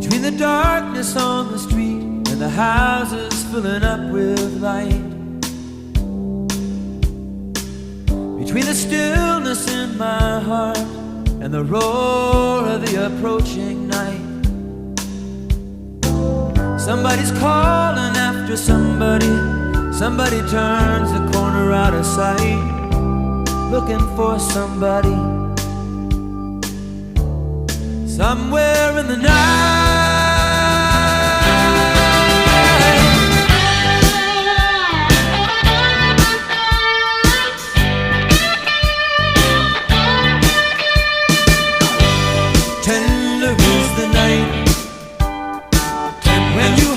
between the darkness on the street and the houses filling up with light, between the stillness in my heart and the roar of the approaching night. Somebody's calling after somebody. Somebody turns the corner out of sight, looking for somebody. Somewhere in the night, tender is the night, and when you